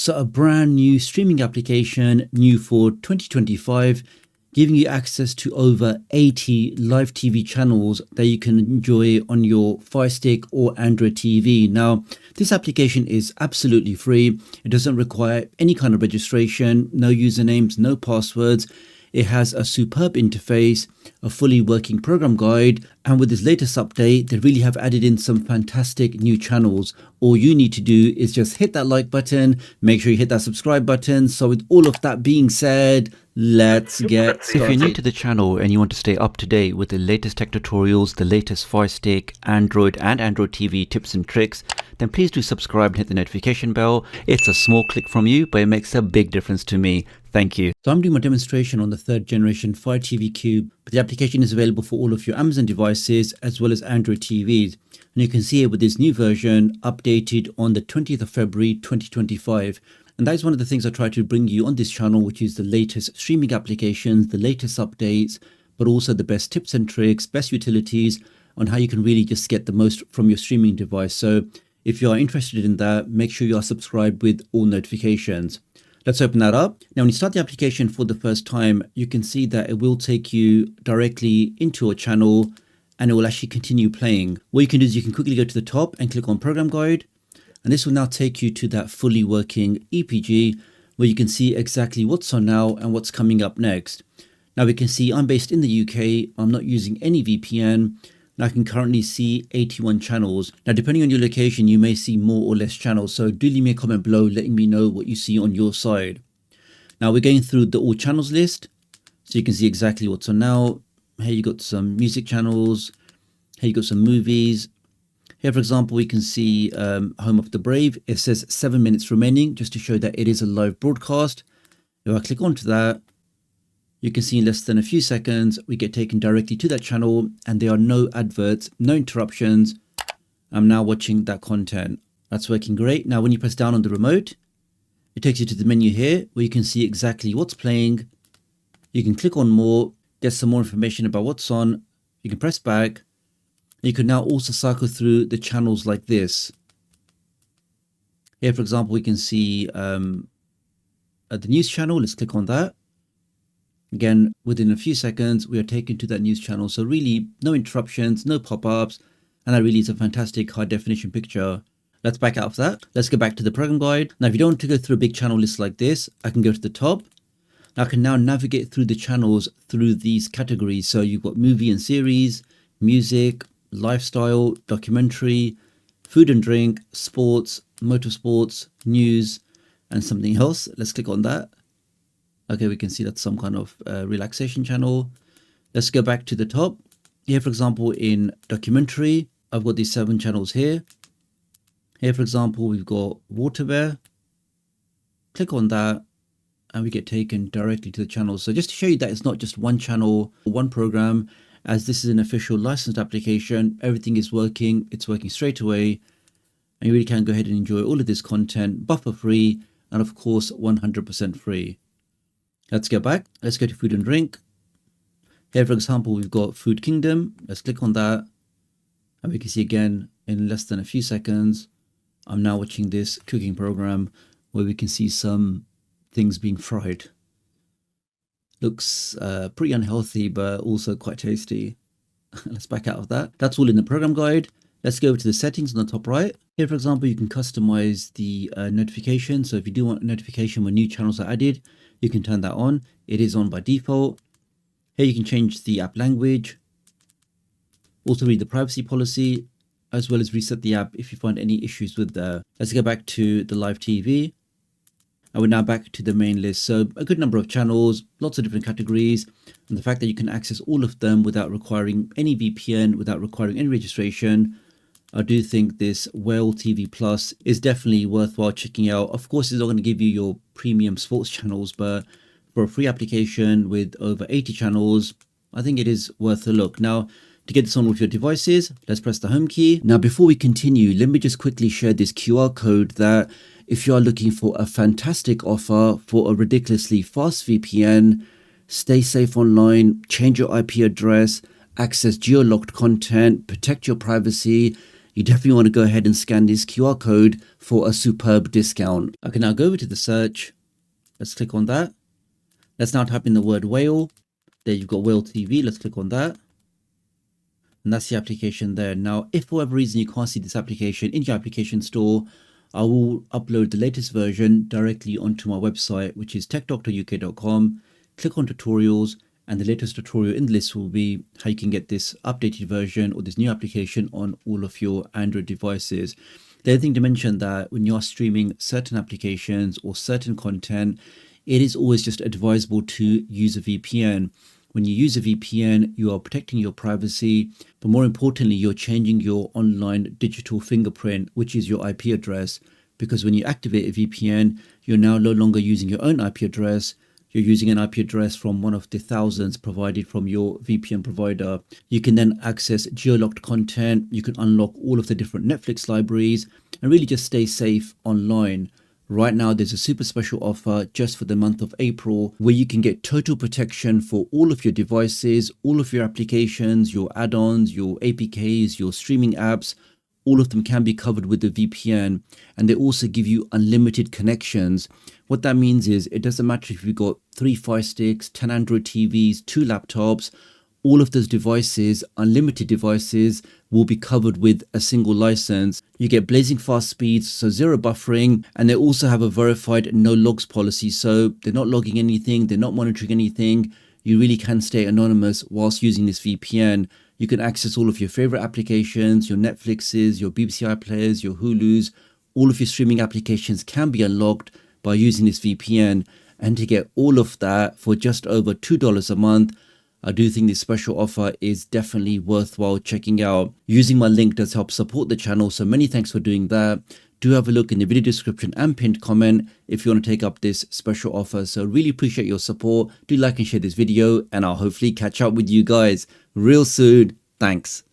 So a brand new streaming application, new for 2025, giving you access to over 80 live TV channels that you can enjoy on your Firestick or Android TV. Now, this application is absolutely free. It doesn't require any kind of registration, no usernames, no passwords. It has a superb interface, a fully working program guide, and with this latest update, they really have added in some fantastic new channels. All you need to do is just hit that like button, make sure you hit that subscribe button. So with all of that being said, let's get started. If you're new to the channel and you want to stay up to date with the latest tech tutorials, the latest Firestick, Android and Android TV tips and tricks, then please do subscribe and hit the notification bell. It's a small click from you, but it makes a big difference to me. Thank you. So I'm doing my demonstration on the 3rd generation Fire TV Cube, but the application is available for all of your Amazon devices as well as Android TVs. And you can see it with this new version updated on the 20th of February 2025. And that is one of the things I try to bring you on this channel, which is the latest streaming applications, the latest updates, but also the best tips and tricks, best utilities on how you can really just get the most from your streaming device. So if you are interested in that, make sure you are subscribed with all notifications. Let's open that up. Now, when you start the application for the first time, you can see that it will take you directly into a channel and it will actually continue playing. What you can do is you can quickly go to the top and click on Program Guide. And this will now take you to that fully working EPG where you can see exactly what's on now and what's coming up next. Now we can see I'm based in the UK. I'm not using any VPN. And I can currently see 81 channels. Now, depending on your location, you may see more or less channels. So do leave me a comment below letting me know what you see on your side. Now we're going through the all channels list. So you can see exactly what's on now. Here you got some music channels. Here you got some movies. Here, for example, we can see Home of the Brave. It says 7 minutes remaining just to show that it is a live broadcast. If I click onto that, you can see in less than a few seconds, we get taken directly to that channel and there are no adverts, no interruptions. I'm now watching that content. That's working great. Now, when you press down on the remote, it takes you to the menu here where you can see exactly what's playing. You can click on more, get some more information about what's on. You can press back. You can now also cycle through the channels like this. Here, for example, we can see the news channel. Let's click on that. Again, within a few seconds, we are taken to that news channel. So really no interruptions, no pop-ups. And that really is a fantastic high definition picture. Let's back out of that. Let's go back to the program guide. Now, if you don't want to go through a big channel list like this, I can go to the top. I can now navigate through the channels through these categories. So you've got movie and series, music, lifestyle, documentary, food and drink, sports, motorsports, news, and something else. Let's click on that. Okay, we can see that's some kind of relaxation channel. Let's go back to the top. Here, for example, in documentary, I've got these 7 channels here. Here, for example, we've got Water Bear. Click on that and we get taken directly to the channel. So just to show you that it's not just one channel or one program, as this is an official licensed application, everything is working. It's working straight away. And you really can go ahead and enjoy all of this content, buffer free, and of course, 100% free. Let's go back. Let's go to food and drink. Here, for example, we've got Food Kingdom. Let's click on that. And we can see again, in less than a few seconds, I'm now watching this cooking program where we can see some things being fried. Looks pretty unhealthy, but also quite tasty. Let's back out of that. That's all in the program guide. Let's go over to the settings on the top right. Here, for example, you can customize the notification. So if you do want a notification when new channels are added, you can turn that on. It is on by default. Here you can change the app language. Also read the privacy policy, as well as reset the app if you find any issues with that. Let's go back to the live TV. And we're now back to the main list. So a good number of channels, lots of different categories. And the fact that you can access all of them without requiring any VPN, without requiring any registration, I do think this Whale TV Plus is definitely worthwhile checking out. Of course, it's not going to give you your premium sports channels, but for a free application with over 80 channels, I think it is worth a look. Now, to get this on with your devices, let's press the home key. Now, before we continue, let me just quickly share this QR code that if you are looking for a fantastic offer for a ridiculously fast VPN, stay safe online, change your IP address, access geo-locked content, protect your privacy, you definitely want to go ahead and scan this QR code for a superb discount. Okay, now go over to the search. Let's click on that. Let's now type in the word whale. There you've got Whale TV. Let's click on that. And that's the application there. Now, if for whatever reason you can't see this application in your application store, I will upload the latest version directly onto my website, which is TechDoctorUK.com. Click on tutorials, and the latest tutorial in the list will be how you can get this updated version or this new application on all of your Android devices. The other thing to mention that when you're streaming certain applications or certain content, it is always just advisable to use a VPN. When you use a VPN, you are protecting your privacy, but more importantly, you're changing your online digital fingerprint, which is your IP address. Because when you activate a VPN, you're now no longer using your own IP address. You're using an IP address from one of the thousands provided from your VPN provider. You can then access geo-locked content. You can unlock all of the different Netflix libraries and really just stay safe online. Right now, there's a super special offer just for the month of April where you can get total protection for all of your devices, all of your applications, your add-ons, your APKs, your streaming apps. All of them can be covered with the VPN, and they also give you unlimited connections. What that means is it doesn't matter if you've got 3 Firesticks, 10 Android TVs, 2 laptops, all of those devices, unlimited devices, will be covered with a single license. You get blazing fast speeds, so zero buffering, and they also have a verified no logs policy, so they're not logging anything, they're not monitoring anything. You really can stay anonymous whilst using this VPN. You can access all of your favorite applications, your Netflixes, your BBC iPlayers, your Hulus. All of your streaming applications can be unlocked by using this VPN. And to get all of that for just over $2 a month, I do think this special offer is definitely worthwhile checking out. Using my link does help support the channel, so many thanks for doing that. Do have a look in the video description and pinned comment if you want to take up this special offer. So really appreciate your support. Do like and share this video, and I'll hopefully catch up with you guys real soon. Thanks.